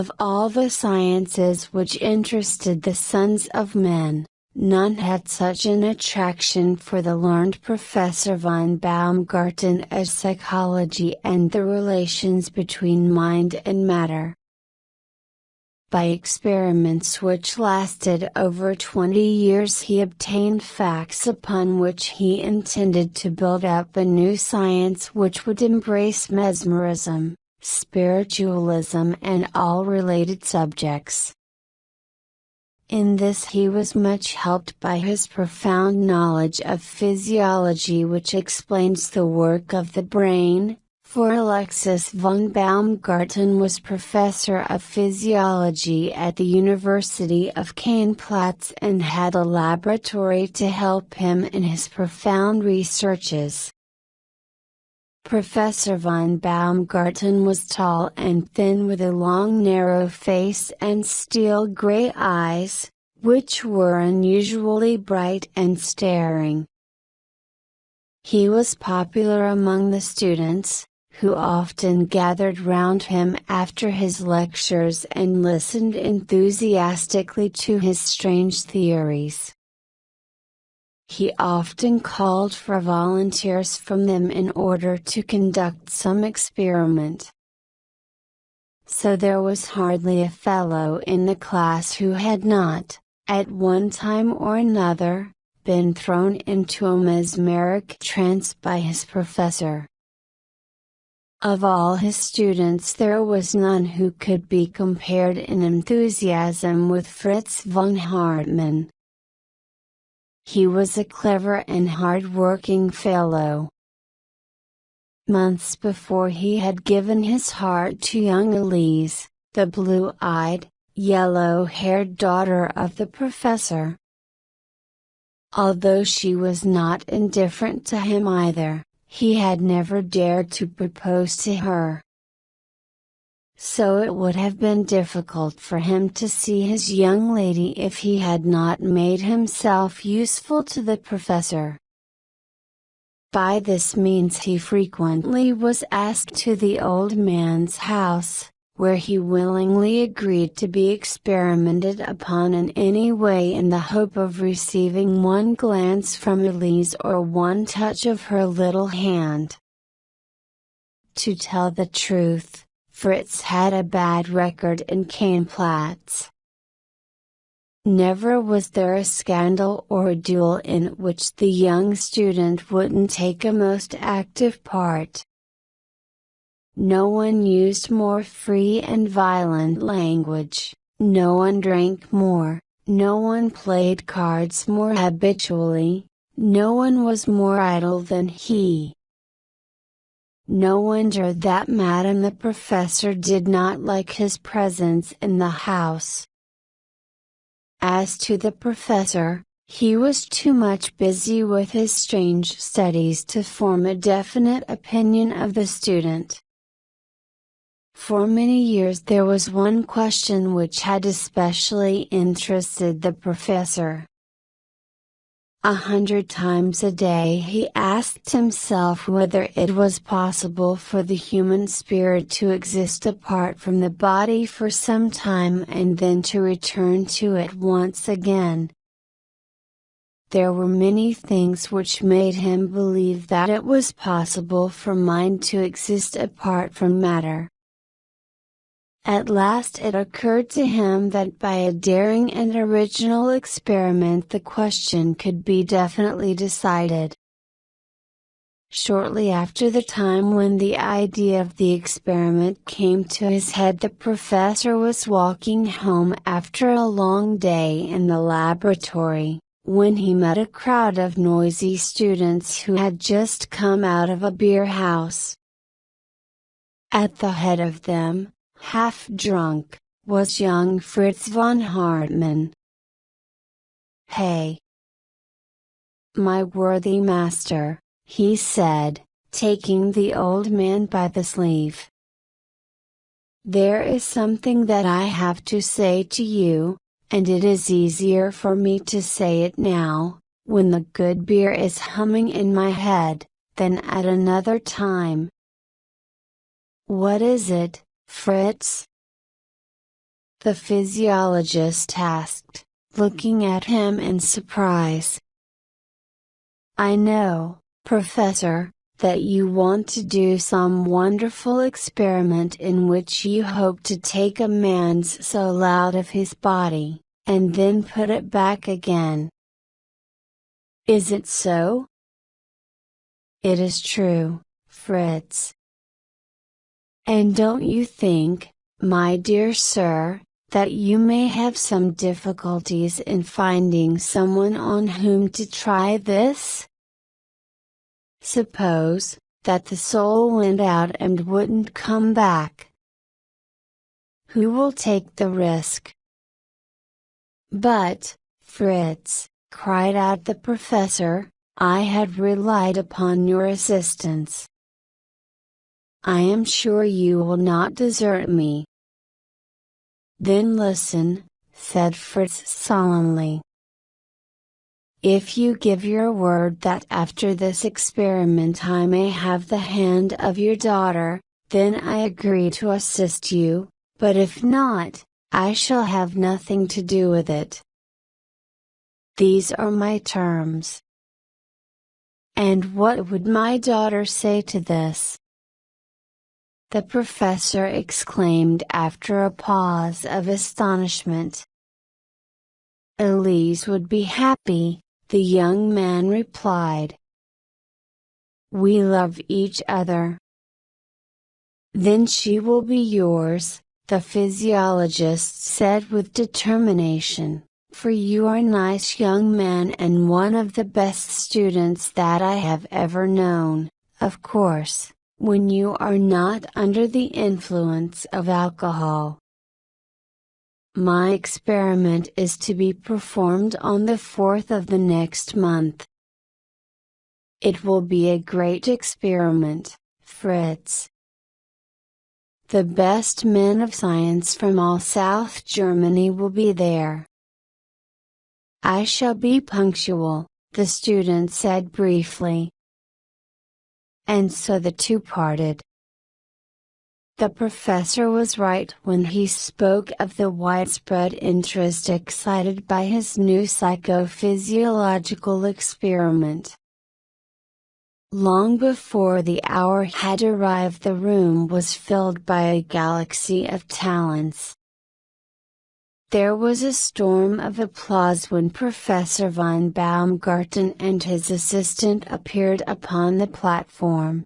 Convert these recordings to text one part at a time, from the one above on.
Of all the sciences which interested the sons of men, none had such an attraction for the learned Professor von Baumgarten as psychology and the relations between mind and matter. By experiments which lasted over 20 years he obtained facts upon which he intended to build up a new science which would embrace mesmerism, spiritualism and all related subjects. In this he was much helped by his profound knowledge of physiology which explains the work of the brain, for Alexis von Baumgarten was professor of physiology at the University of Keinplatz and had a laboratory to help him in his profound researches. Professor von Baumgarten was tall and thin with a long narrow face and steel-gray eyes, which were unusually bright and staring. He was popular among the students, who often gathered round him after his lectures and listened enthusiastically to his strange theories. He often called for volunteers from them in order to conduct some experiment. So there was hardly a fellow in the class who had not, at one time or another, been thrown into a mesmeric trance by his professor. Of all his students there was none who could be compared in enthusiasm with Fritz von Hartmann. He was a clever and hard-working fellow. Months before he had given his heart to young Elise, the blue-eyed, yellow-haired daughter of the professor. Although she was not indifferent to him either, he had never dared to propose to her. So it would have been difficult for him to see his young lady if he had not made himself useful to the professor. By this means he frequently was asked to the old man's house, where he willingly agreed to be experimented upon in any way in the hope of receiving one glance from Elise or one touch of her little hand. To tell the truth, Fritz had a bad record in Keinplatz. Never was there a scandal or a duel in which the young student wouldn't take a most active part. No one used more free and violent language, no one drank more, no one played cards more habitually, no one was more idle than he. No wonder that Madame the Professor did not like his presence in the house. As to the Professor, he was too much busy with his strange studies to form a definite opinion of the student. For many years there was one question which had especially interested the professor. 100 times a day he asked himself whether it was possible for the human spirit to exist apart from the body for some time and then to return to it once again. There were many things which made him believe that it was possible for mind to exist apart from matter. At last it occurred to him that by a daring and original experiment the question could be definitely decided. Shortly after the time when the idea of the experiment came to his head the professor was walking home after a long day in the laboratory, when he met a crowd of noisy students who had just come out of a beer house. At the head of them, half drunk, was young Fritz von Hartmann. "Hey, my worthy master," he said, taking the old man by the sleeve. "There is something that I have to say to you, and it is easier for me to say it now, when the good beer is humming in my head, than at another time." "What is it, Fritz?" the physiologist asked, looking at him in surprise. I know, Professor, that you want to do some wonderful experiment in which you hope to take a man's soul out of his body, and then put it back again. Is it so? It is true, Fritz. And don't you think, my dear sir, that you may have some difficulties in finding someone on whom to try this? Suppose that the soul went out and wouldn't come back. Who will take the risk? But, Fritz, cried out the professor, I had relied upon your assistance. I am sure you will not desert me. Then listen, said Fritz solemnly. If you give your word that after this experiment I may have the hand of your daughter, then I agree to assist you, but if not, I shall have nothing to do with it. These are my terms. And what would my daughter say to this? The professor exclaimed after a pause of astonishment. Elise would be happy, the young man replied. We love each other. Then she will be yours, the physiologist said with determination, for you are a nice young man and one of the best students that I have ever known, of course, when you are not under the influence of alcohol. My experiment is to be performed on the 4th of the next month. It will be a great experiment, Fritz. The best men of science from all South Germany will be there. I shall be punctual, the student said briefly. And so the two parted. The professor was right when he spoke of the widespread interest excited by his new psychophysiological experiment. Long before the hour had arrived, the room was filled by a galaxy of talents. There was a storm of applause when Professor von Baumgarten and his assistant appeared upon the platform.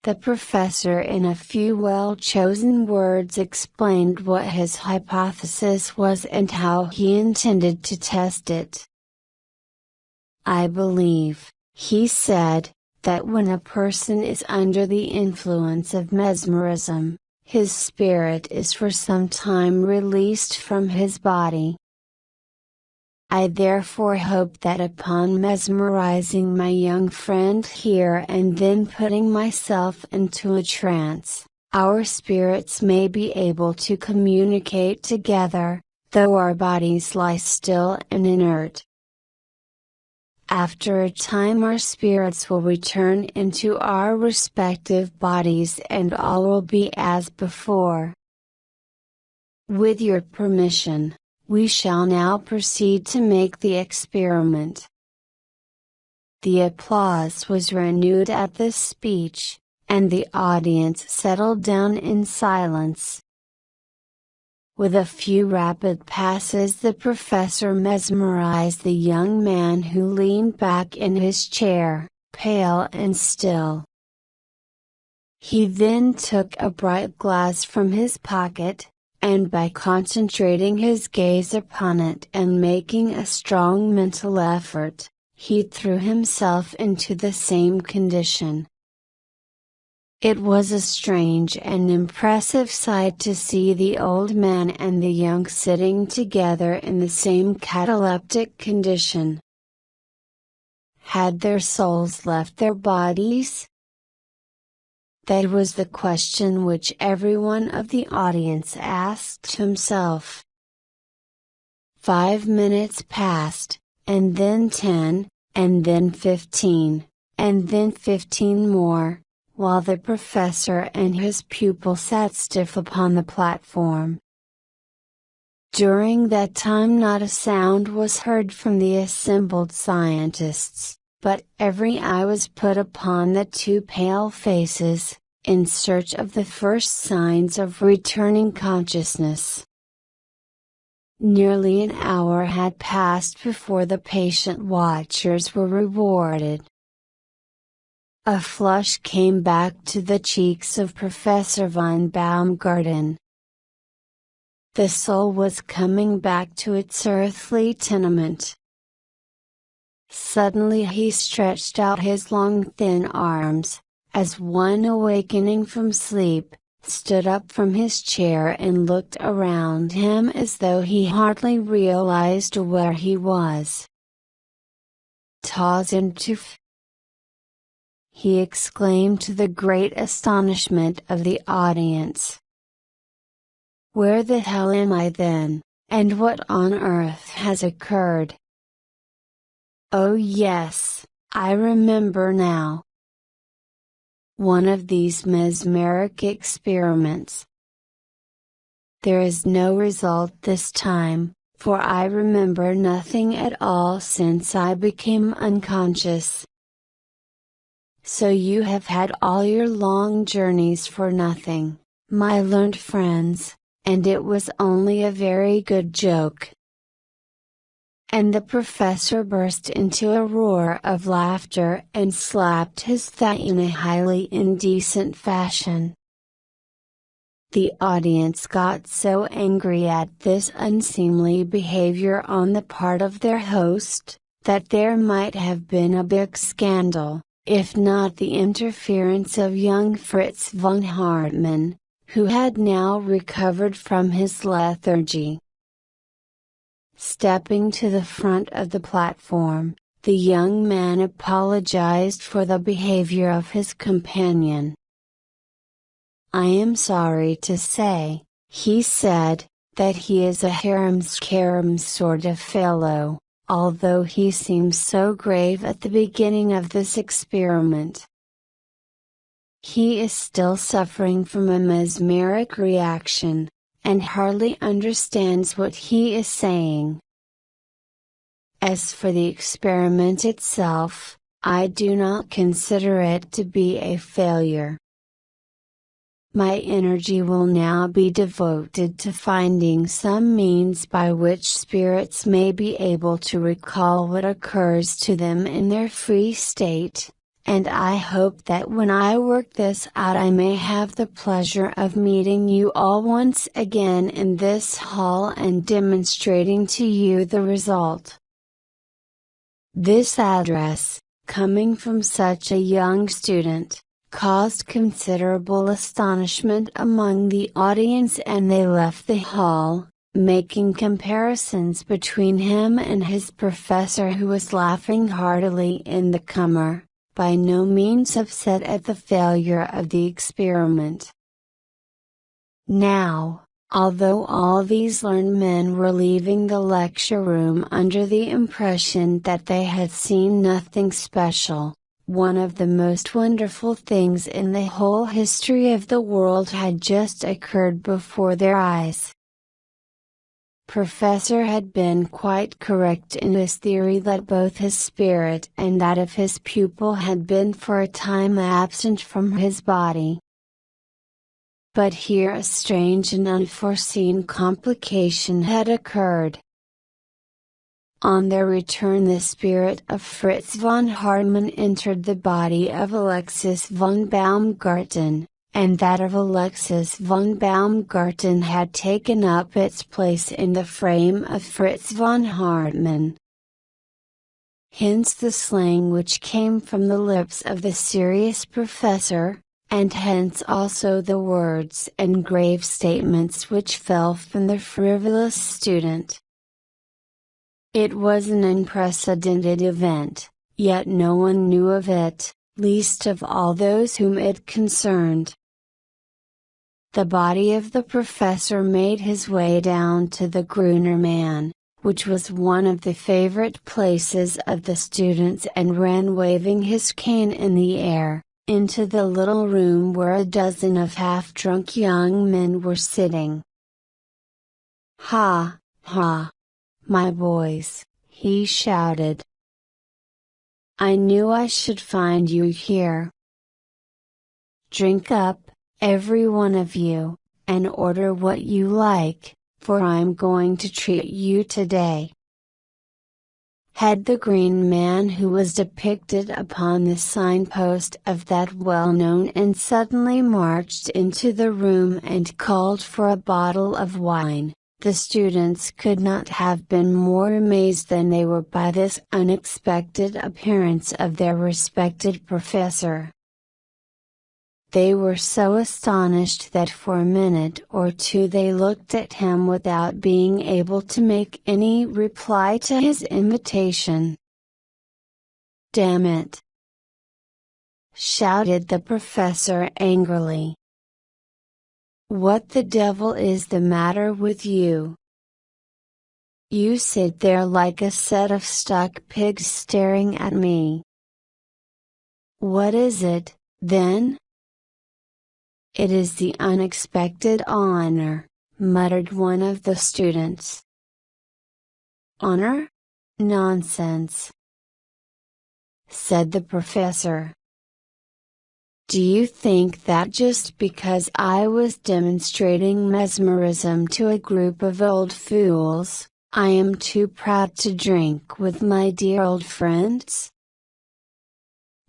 The professor in a few well-chosen words explained what his hypothesis was and how he intended to test it. I believe, he said, that when a person is under the influence of mesmerism, his spirit is for some time released from his body. I therefore hope that upon mesmerizing my young friend here and then putting myself into a trance, our spirits may be able to communicate together, though our bodies lie still and inert. After a time our spirits will return into our respective bodies and all will be as before. With your permission, we shall now proceed to make the experiment. The applause was renewed at this speech, and the audience settled down in silence. With a few rapid passes the professor mesmerized the young man who leaned back in his chair, pale and still. He then took a bright glass from his pocket, and by concentrating his gaze upon it and making a strong mental effort, he threw himself into the same condition. It was a strange and impressive sight to see the old man and the young sitting together in the same cataleptic condition. Had their souls left their bodies? That was the question which everyone of the audience asked himself. 5 minutes passed, and then 10, and then 15, and then 15 more, while the professor and his pupil sat stiff upon the platform. During that time not a sound was heard from the assembled scientists, but every eye was put upon the two pale faces, in search of the first signs of returning consciousness. Nearly an hour had passed before the patient watchers were rewarded. A flush came back to the cheeks of Professor von Baumgarten. The soul was coming back to its earthly tenement. Suddenly he stretched out his long thin arms, as one awakening from sleep, stood up from his chair and looked around him as though he hardly realized where he was. Tausendtuf! He exclaimed to the great astonishment of the audience. Where the hell am I then, and what on earth has occurred? Oh yes, I remember now. One of these mesmeric experiments. There is no result this time, for I remember nothing at all since I became unconscious. So you have had all your long journeys for nothing, my learned friends. And it was only a very good joke. And the professor burst into a roar of laughter and slapped his thigh in a highly indecent fashion. The audience got so angry at this unseemly behavior on the part of their host, that there might have been a big scandal, if not the interference of young Fritz von Hartmann, who had now recovered from his lethargy. Stepping to the front of the platform, the young man apologized for the behavior of his companion. I am sorry to say, he said, that he is a harum-scarum sort of fellow, although he seems so grave at the beginning of this experiment. He is still suffering from a mesmeric reaction, and hardly understands what he is saying. As for the experiment itself, I do not consider it to be a failure. My energy will now be devoted to finding some means by which spirits may be able to recall what occurs to them in their free state. And I hope that when I work this out I may have the pleasure of meeting you all once again in this hall and demonstrating to you the result. This address, coming from such a young student, caused considerable astonishment among the audience and they left the hall, making comparisons between him and his professor who was laughing heartily in the corner, by no means upset at the failure of the experiment. Now, although all these learned men were leaving the lecture room under the impression that they had seen nothing special, one of the most wonderful things in the whole history of the world had just occurred before their eyes. Professor had been quite correct in his theory that both his spirit and that of his pupil had been for a time absent from his body. But here a strange and unforeseen complication had occurred. On their return the spirit of Fritz von Hartmann entered the body of Alexis von Baumgarten, and that of Alexis von Baumgarten had taken up its place in the frame of Fritz von Hartmann. Hence the slang which came from the lips of the serious professor, and hence also the words and grave statements which fell from the frivolous student. It was an unprecedented event, yet no one knew of it, least of all those whom it concerned. The body of the professor made his way down to the Grünermann, which was one of the favorite places of the students, and ran waving his cane in the air, into the little room where a dozen of half-drunk young men were sitting. Ha, ha! My boys, he shouted. I knew I should find you here. Drink up, every one of you, and order what you like, for I'm going to treat you today. Had the green man who was depicted upon the signpost of that well-known and suddenly marched into the room and called for a bottle of wine, the students could not have been more amazed than they were by this unexpected appearance of their respected professor. They were so astonished that for a minute or two they looked at him without being able to make any reply to his invitation. "Damn it!" shouted the professor angrily. "What the devil is the matter with you? You sit there like a set of stuck pigs staring at me." "What is it, then?" "It is the unexpected honor," muttered one of the students. "Honor? Nonsense," said the professor. "Do you think that just because I was demonstrating mesmerism to a group of old fools, I am too proud to drink with my dear old friends?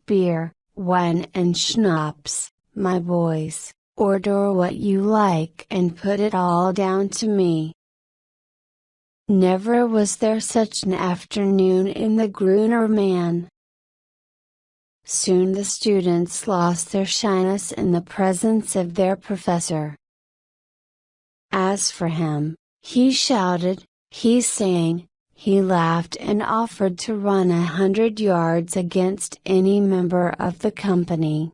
Beer, wine and schnapps, my boys, order what you like and put it all down to me. Never was there such an afternoon in the Gruner man." Soon the students lost their shyness in the presence of their professor. As for him, he shouted, he sang, he laughed and offered to run 100 yards against any member of the company.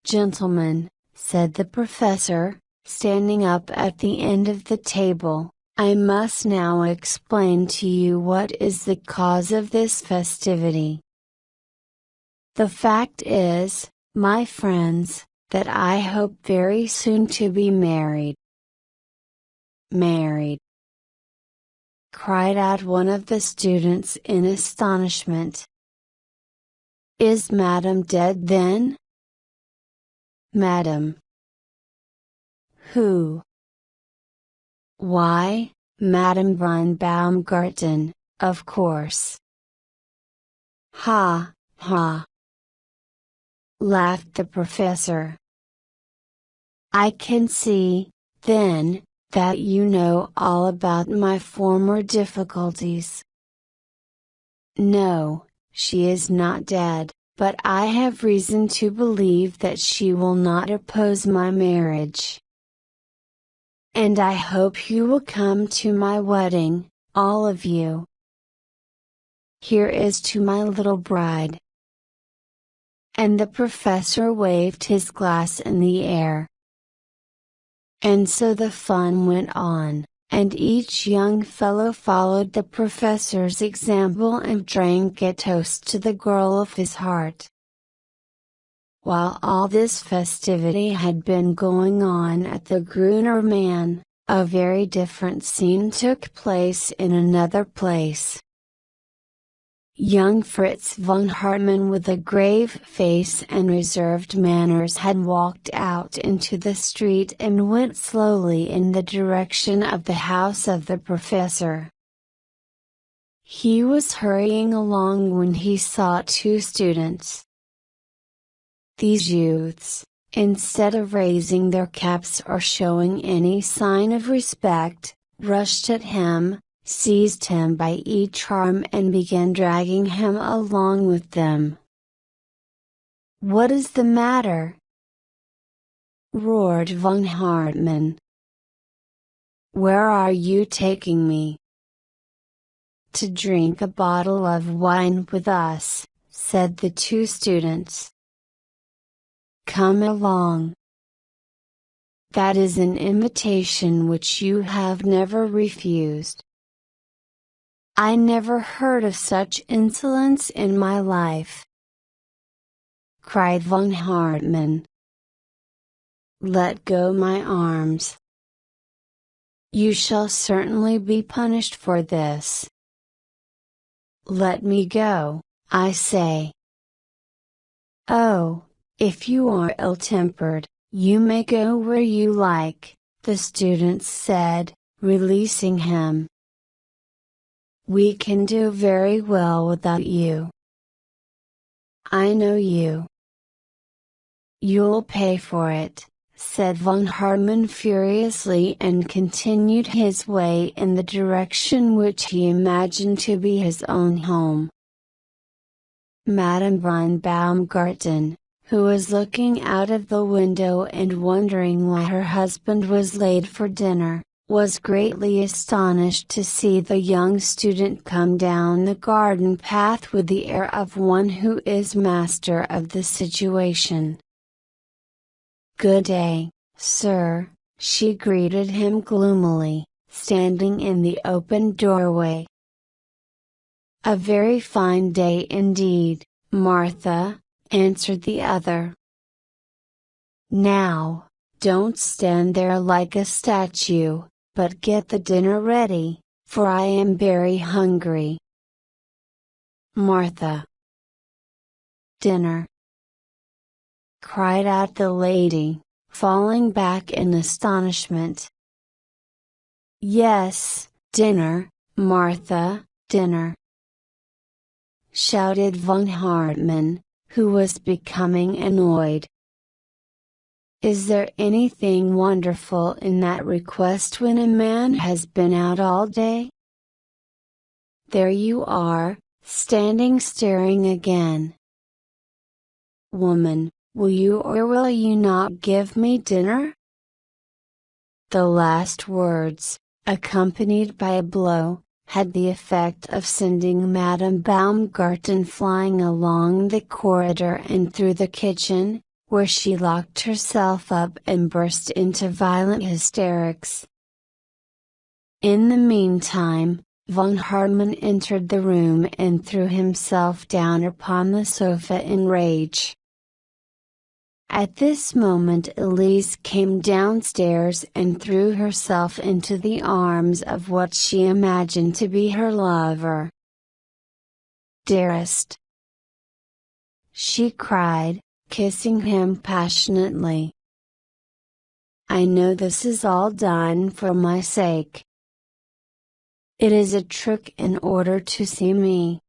"Gentlemen," said the professor, standing up at the end of the table, "I must now explain to you what is the cause of this festivity. The fact is, my friends, that I hope very soon to be married." "Married!" cried out one of the students in astonishment. "Is Madam dead then?" "Madam? Who?" "Why, Madam von Baumgarten, of course." "Ha, ha!" laughed the professor. "I can see, then, that you know all about my former difficulties. No, she is not dead, but I have reason to believe that she will not oppose my marriage. And I hope you will come to my wedding, all of you. Here is to my little bride." And the professor waved his glass in the air. And so the fun went on, and each young fellow followed the professor's example and drank a toast to the girl of his heart. While all this festivity had been going on at the Gruner man, a very different scene took place in another place. Young Fritz von Hartmann with a grave face and reserved manners had walked out into the street and went slowly in the direction of the house of the professor. He was hurrying along when he saw two students. These youths, instead of raising their caps or showing any sign of respect, rushed at him, seized him by each arm and began dragging him along with them. "What is the matter?" roared von Hartmann. "Where are you taking me?" "To drink a bottle of wine with us," said the two students. "Come along. That is an invitation which you have never refused." "I never heard of such insolence in my life!" cried von Hartmann. "Let go my arms." You shall certainly be punished for this. Let me go, I say. Oh, if you are ill-tempered, you may go where you like, the students said, releasing him. We can do very well without you. I know you. You'll pay for it, said von Hartmann furiously, and continued his way in the direction which he imagined to be his own home. Madame von Baumgarten, who was looking out of the window and wondering why her husband was late for dinner, was greatly astonished to see the young student come down the garden path with the air of one who is master of the situation. "Good day, sir," she greeted him gloomily, standing in the open doorway. "A very fine day indeed, Martha," answered the other. "Now, don't stand there like a statue, but get the dinner ready, for I am very hungry." "Martha!" "Dinner!" cried out the lady, falling back in astonishment. "Yes, dinner, Martha, dinner!" shouted von Hartmann, who was becoming annoyed. Is there anything wonderful in that request when a man has been out all day? There you are, standing staring again. Woman, will you or will you not give me dinner? The last words, accompanied by a blow, had the effect of sending Madame Baumgarten flying along the corridor and through the kitchen, where she locked herself up and burst into violent hysterics. In the meantime, von Hartmann entered the room and threw himself down upon the sofa in rage. At this moment Elise came downstairs and threw herself into the arms of what she imagined to be her lover. "Dearest!" she cried, kissing him passionately. "I know this is all done for my sake. It is a trick in order to see me."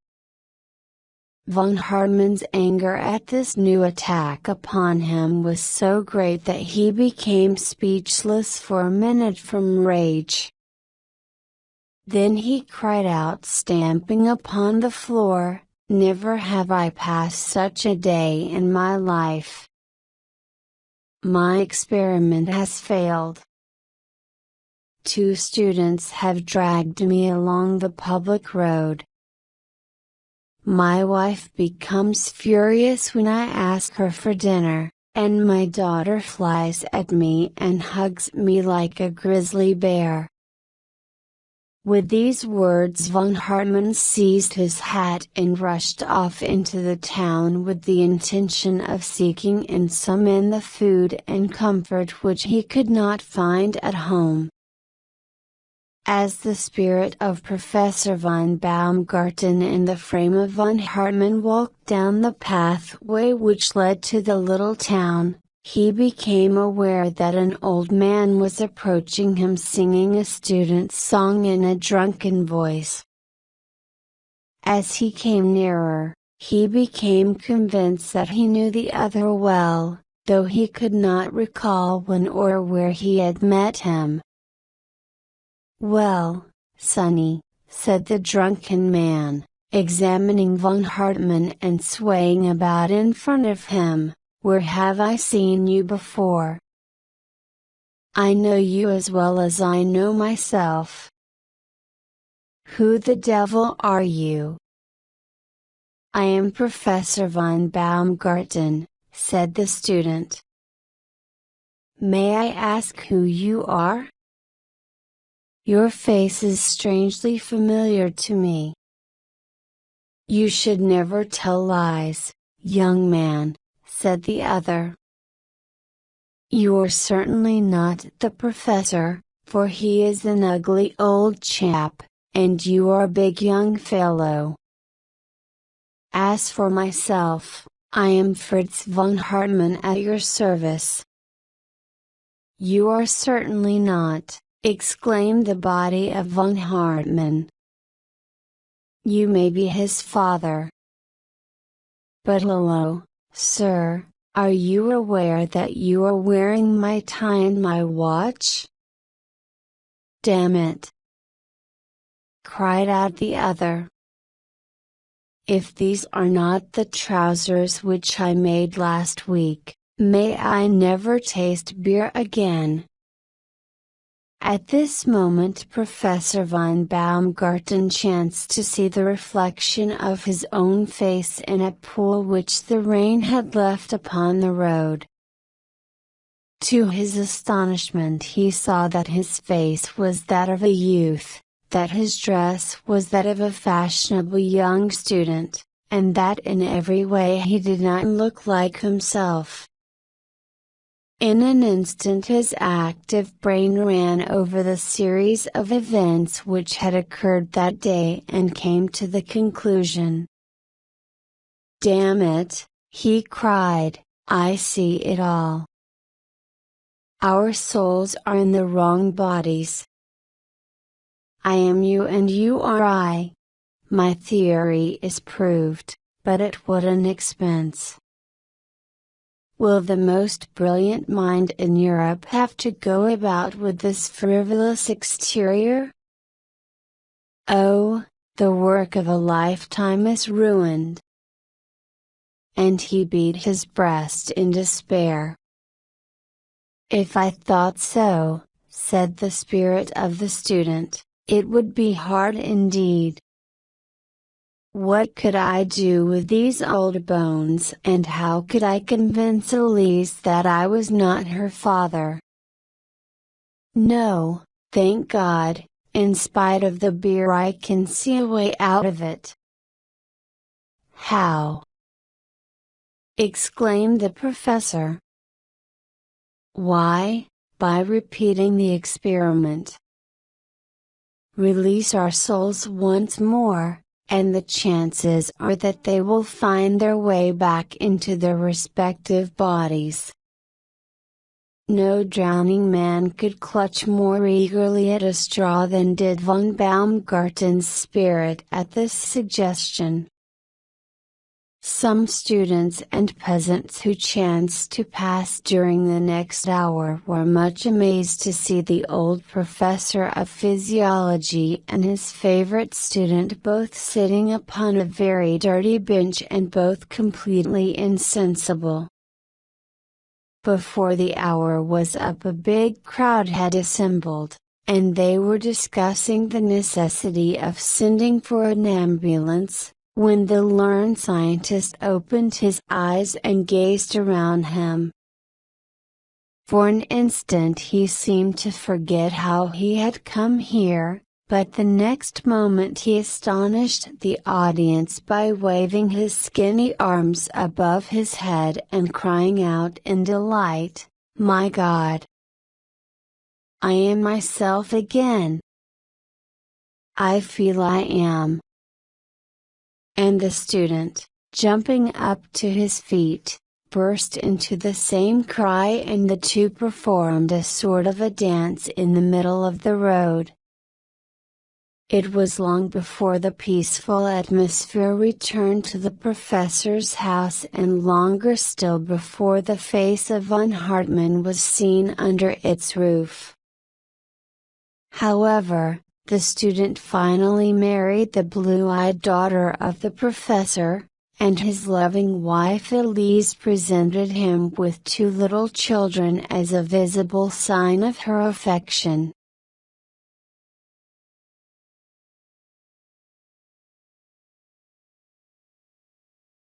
Von Hartmann's anger at this new attack upon him was so great that he became speechless for a minute from rage. Then he cried out, stamping upon the floor, "Never have I passed such a day in my life. My experiment has failed. 2 students have dragged me along the public road. My wife becomes furious when I ask her for dinner, and my daughter flies at me and hugs me like a grizzly bear." With these words von Hartmann seized his hat and rushed off into the town with the intention of seeking in some inn the food and comfort which he could not find at home. As the spirit of Professor von Baumgarten and the frame of von Hartmann walked down the pathway which led to the little town, he became aware that an old man was approaching him singing a student's song in a drunken voice. As he came nearer, he became convinced that he knew the other well, though he could not recall when or where he had met him. "Well, Sonny," said the drunken man, examining von Hartmann and swaying about in front of him, "where have I seen you before? I know you as well as I know myself. Who the devil are you?" "I am Professor von Baumgarten," said the student. "May I ask who you are? Your face is strangely familiar to me." "You should never tell lies, young man," said the other. "You are certainly not the professor, for he is an ugly old chap, and you are a big young fellow. As for myself, I am Fritz von Hartmann at your service. You are certainly not, exclaimed the body of von Hartmann. You may be his father. But hello, sir, are you aware that you are wearing my tie and my watch? Damn it! Cried out the other. If these are not the trousers which I made last week, may I never taste beer again. At this moment Professor von Baumgarten chanced to see the reflection of his own face in a pool which the rain had left upon the road. To his astonishment he saw that his face was that of a youth, that his dress was that of a fashionable young student, and that in every way he did not look like himself. In an instant his active brain ran over the series of events which had occurred that day and came to the conclusion. Damn it, he cried, I see it all. Our souls are in the wrong bodies. I am you and you are I. My theory is proved, but at what an expense. Will the most brilliant mind in Europe have to go about with this frivolous exterior? Oh, the work of a lifetime is ruined. And he beat his breast in despair. If I thought so, said the spirit of the student, it would be hard indeed. What could I do with these old bones, and how could I convince Elise that I was not her father? No, thank God, in spite of the beer I can see a way out of it. How? Exclaimed the professor. Why, by repeating the experiment. Release our souls once more, and the chances are that they will find their way back into their respective bodies. No drowning man could clutch more eagerly at a straw than did von Baumgarten's spirit at this suggestion. Some students and peasants who chanced to pass during the next hour were much amazed to see the old professor of physiology and his favorite student both sitting upon a very dirty bench and both completely insensible. Before the hour was up a big crowd had assembled, and they were discussing the necessity of sending for an ambulance, when the learned scientist opened his eyes and gazed around him. For an instant he seemed to forget how he had come here, but the next moment he astonished the audience by waving his skinny arms above his head and crying out in delight, "My God! I am myself again! I feel I am!" And the student, jumping up to his feet, burst into the same cry and the two performed a sort of a dance in the middle of the road. It was long before the peaceful atmosphere returned to the professor's house and longer still before the face of von Hartmann was seen under its roof. However, the student finally married the blue-eyed daughter of the professor, and his loving wife Elise presented him with two little children as a visible sign of her affection.